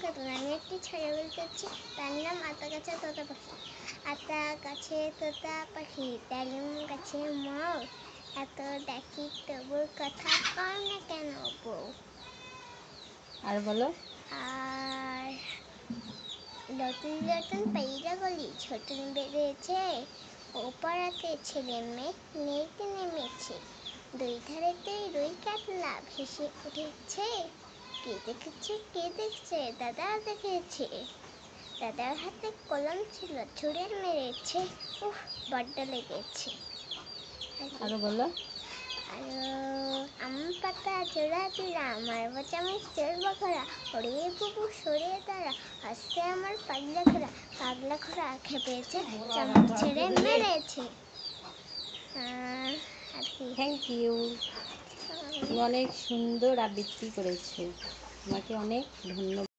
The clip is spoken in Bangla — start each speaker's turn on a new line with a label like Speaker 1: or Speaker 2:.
Speaker 1: কার্টুন। আমি একটি ছড়া বলতেছি, তার নাম আতা গাছে তোতা পাখি। আতা গাছে তোতা পাখি, ডালিম গাছে মৌ, এত ডাকি তবু কথা কও না কেন বউ।
Speaker 2: আর বলো।
Speaker 1: আর নতুন নতুন পায়রা গলি ছোটন বেড়েছে, ও পাড়াতে ছেলে মেয়ে নেইতে নেমেছে। দুই ধারেতেই রুই কাতলা ভেসে উঠেছে। কে দেখেছে কে দেখছে, দাদা দেখেছে। দাদার হাতে কলম ছিল, ছুঁড়ে মেরেছে, উফ বড্ড লেগেছে।
Speaker 2: আরো বলো।
Speaker 1: আরো আম পাতা জোড়া দিলাম, মারবো চামচ চলবো খরা, ওরে বুবু সরে দাঁড়া, আসছে আমার পাগলা খোরা খেপেছে, চামচ ছেড়ে মেরেছে। আর কি।
Speaker 2: Thank you. তুমি অনেক সুন্দর আবৃত্তি করেছো, তোমাকে অনেক ধন্যবাদ।